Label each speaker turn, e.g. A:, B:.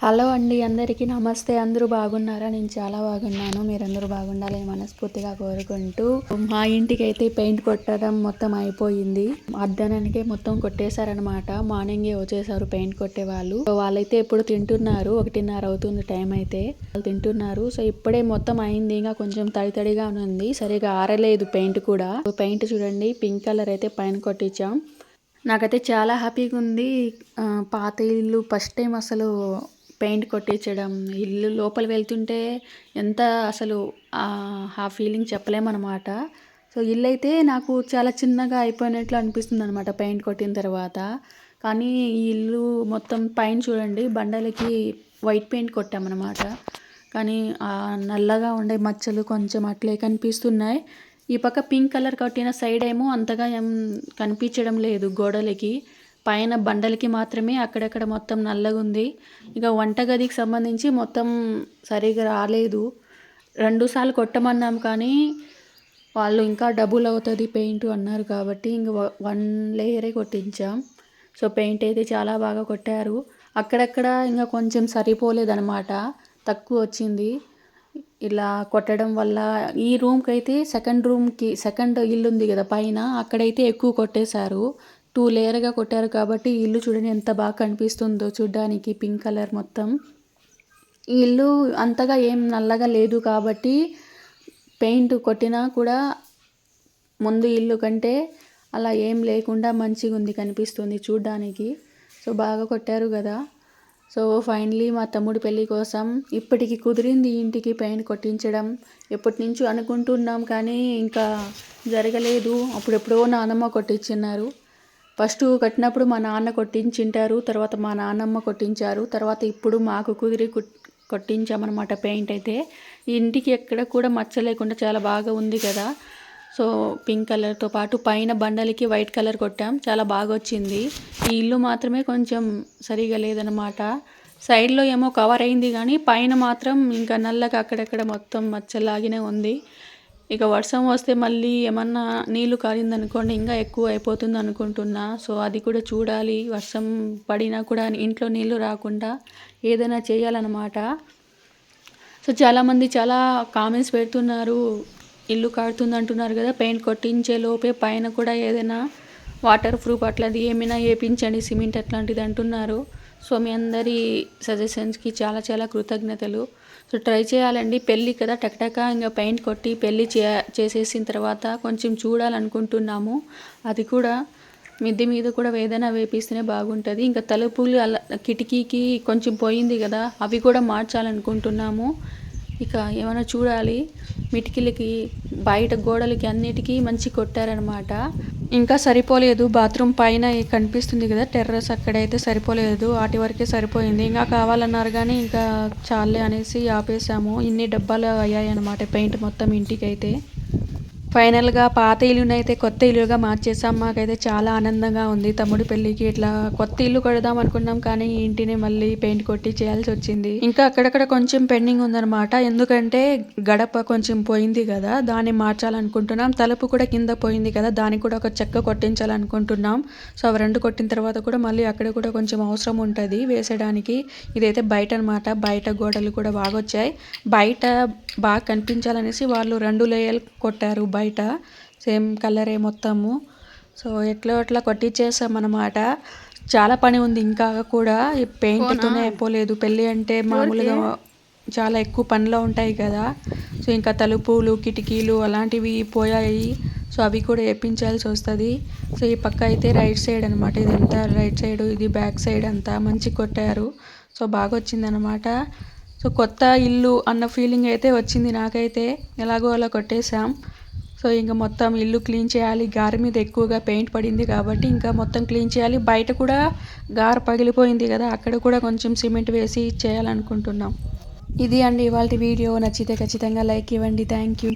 A: Hello అండి, అందరికీ నమస్తే. అందరూ బాగున్నారా? నేను చాలా బాగున్నాను. మీరందరూ బాగుండాలని మనస్ఫూర్తిగా కోరుకుంటూ, మా ఇంటికైతే పెయింట్ కొట్టడం మొత్తం అయిపోయింది. మధ్యాహ్నానికే మొత్తం కొట్టేశారనమాట. మార్నింగే వచ్చేసారు పెయింట్ కొట్టే వాళ్ళు. సో వాళ్ళైతే ఇప్పుడు తింటున్నారు. 1:30 అవుతుంది టైం అయితే. వాళ్ళు తింటున్నారు. సో ఇప్పుడే మొత్తం అయింది. ఇంకా కొంచెం తడితడిగా ఉంది. సరిగా ఆరలేదు పెయింట్ కూడా. పెయింట్ చూడండి, పింక్ కలర్ అయితే పైన కొట్టించాం. నాకైతే చాలా హ్యాపీగా ఉంది. పాత ఇల్లు ఫస్ట్ టైం అసలు పెయింట్ కొట్టించడం, ఇల్లు లోపల వెళ్తుంటే ఎంత అసలు ఆ ఫీలింగ్ చెప్పలేమన్నమాట. సో ఇల్లు అయితే నాకు చాలా చిన్నగా అయిపోయినట్లు అనిపిస్తుంది అనమాట పెయింట్ కొట్టిన తర్వాత. కానీ ఈ ఇల్లు మొత్తం పైన చూడండి, బండలకి వైట్ పెయింట్ కొట్టామన్నమాట. కానీ నల్లగా ఉండే మచ్చలు కొంచెం అట్లే కనిపిస్తున్నాయి. ఈ పక్క పింక్ కలర్ కొట్టిన సైడ్ ఏమో అంతగా ఏం కనిపించడం లేదు గోడలకి. పైన బండలకి మాత్రమే అక్కడక్కడ మొత్తం నల్లగా ఉంది. ఇక వంటగదికి సంబంధించి మొత్తం సరిగా రాలేదు. 2 సార్లు కొట్టమన్నాం కానీ వాళ్ళు ఇంకా డబుల్ అవుతుంది పెయింట్ అన్నారు కాబట్టి ఇంక 1 లేయరే కొట్టించాం. సో పెయింట్ అయితే చాలా బాగా కొట్టారు. అక్కడక్కడ ఇంకా కొంచెం సరిపోలేదన్నమాట, తక్కువ వచ్చింది. ఇలా కొట్టడం వల్ల ఈ రూమ్కి అయితే సెకండ్ ఇల్లు ఉంది కదా పైన, అక్కడైతే ఎక్కువ కొట్టేశారు. 2 లేయర్గా కొట్టారు కాబట్టి ఇల్లు చూడండి ఎంత బాగా కనిపిస్తుందో చూడ్డానికి, పింక్ కలర్ మొత్తం. ఈ ఇల్లు అంతగా ఏం నల్లగా లేదు కాబట్టి పెయింట్ కొట్టినా కూడా ముందు ఇల్లు కంటే అలా ఏం లేకుండా మంచిగా ఉంది, కనిపిస్తుంది చూడ్డానికి. సో బాగా కొట్టారు కదా. సో ఫైనలీ మా తమ్ముడి పెళ్ళి కోసం ఇప్పటికి కుదిరింది ఇంటికి పెయింట్ కొట్టించడం. ఎప్పటి నుంచో అనుకుంటున్నాం కానీ ఇంకా జరగలేదు. అప్పుడెప్పుడో నానమ్మ కొట్టించినారు. ఫస్ట్ కట్టినప్పుడు మా నాన్న కొట్టించింటారు, తర్వాత మా నాన్నమ్మ కొట్టించారు, తర్వాత ఇప్పుడు మాకు కుదిరి కొట్టించామన్నమాట పెయింట్ అయితే. ఈ ఇంటికి ఎక్కడ కూడా మచ్చ లేకుండా చాలా బాగా ఉంది కదా. సో పింక్ కలర్తో పాటు పైన బండలకి వైట్ కలర్ కొట్టాం, చాలా బాగా వచ్చింది. ఈ ఇల్లు మాత్రమే కొంచెం సరిగా లేదనమాట. సైడ్లో ఏమో కవర్ అయింది కానీ పైన మాత్రం ఇంకా నల్లగా అక్కడక్కడ మొత్తం మచ్చలాగానే ఉంది. ఇక వర్షం వస్తే మళ్ళీ ఏమన్నా నీళ్లు కారిందనుకోండి ఇంకా ఎక్కువ అయిపోతుంది అనుకుంటున్నా. సో అది కూడా చూడాలి. వర్షం పడినా కూడా ఇంట్లో నీళ్లు రాకుండా ఏదైనా చేయాలన్నమాట. సో చాలామంది చాలా కామెంట్స్ పెడుతున్నారు, ఇల్లు కారుతుంది అంటున్నారు కదా, పెయింట్ కొట్టించే లోపే పైన కూడా ఏదైనా వాటర్ ప్రూఫ్ అట్లాంటిది ఏమైనా వేయించండి, సిమెంట్ అట్లాంటిది అంటున్నారు. సో మీ అందరి సజెషన్స్కి చాలా చాలా కృతజ్ఞతలు. సో ట్రై చేయాలండి, పెళ్ళి కదా టక్టక ఇంకా పెయింట్ కొట్టి పెళ్ళి చేసేసిన తర్వాత కొంచెం చూడాలనుకుంటున్నాము. అది కూడా మిద్దె మీద కూడా ఏదైనా వేపిస్తేనే బాగుంటుంది. ఇంకా తలుపులు అలా కిటికీకి కొంచెం పోయింది కదా, అవి కూడా మార్చాలనుకుంటున్నాము. ఇక ఏమైనా చూడాలి. మిటికిలకి బయట గోడలకి అన్నిటికీ మంచి కొట్టారనమాట. ఇంకా సరిపోలేదు. బాత్రూమ్ పైన కనిపిస్తుంది కదా టెర్రస్, అక్కడైతే సరిపోలేదు. వాటి వరకే సరిపోయింది. ఇంకా కావాలన్నారు కానీ ఇంకా చాలే అనేసి ఆపేసాము. ఇన్ని డబ్బాలు అయ్యాయి అనమాట పెయింట్ మొత్తం ఇంటికైతే. ఫైనల్గా పాత ఇల్లునైతే కొత్త ఇల్లుగా మార్చేసాం. మాకైతే చాలా ఆనందంగా ఉంది. తమ్ముడి పెళ్ళికి ఇట్లా కొత్త ఇల్లు కడదాం అనుకున్నాం కానీ ఇంటిని మళ్ళీ పెయింట్ కొట్టి చేయాల్సి వచ్చింది. ఇంకా అక్కడక్కడ కొంచెం పెండింగ్ ఉందన్నమాట. ఎందుకంటే గడప కొంచెం పోయింది కదా, దాన్ని మార్చాలనుకుంటున్నాం. తలుపు కూడా కింద పోయింది కదా, దానికి కూడా ఒక చెక్క కొట్టించాలనుకుంటున్నాం. సో అవి 2 కొట్టిన తర్వాత కూడా మళ్ళీ అక్కడ కూడా కొంచెం అవసరం ఉంటుంది వేసడానికి. ఇదైతే బయట అనమాట. బయట గోడలు కూడా బాగా వచ్చాయి. బయట బాగా కనిపించాలనేసి వాళ్ళు 2 లేయర్లు కొట్టారు బయట, సేమ్ కలరే మొత్తము. సో ఎట్లా అట్లా కొట్టించేసామన్నమాట. చాలా పని ఉంది ఇంకా కూడా, ఈ పెయింట్తోనే అయిపోలేదు. పెళ్ళి అంటే మామూలుగా చాలా ఎక్కువ పనిలో ఉంటాయి కదా. సో ఇంకా తలుపులు కిటికీలు అలాంటివి పోయాయి. సో అవి కూడా వేయించాల్సి వస్తుంది. సో ఈ పక్క అయితే రైట్ సైడ్ అనమాట, ఇదంతా రైట్ సైడ్, ఇది బ్యాక్ సైడ్ అంతా మంచి కొట్టారు. సో బాగా వచ్చిందనమాట. సో కొత్త ఇల్లు అన్న ఫీలింగ్ అయితే వచ్చింది నాకైతే. ఎలాగో అలా కొట్టేశాం. సో ఇంకా మొత్తం ఇల్లు క్లీన్ చేయాలి. గారి మీద ఎక్కువగా పెయింట్ పడింది కాబట్టి ఇంకా మొత్తం క్లీన్ చేయాలి. బయట కూడా గారు పగిలిపోయింది కదా, అక్కడ కూడా కొంచెం సిమెంట్ వేసి చేయాలనుకుంటున్నాం. ఇది అండి ఇవాళ వీడియో. నచ్చితే ఖచ్చితంగా లైక్ ఇవ్వండి. Thank you.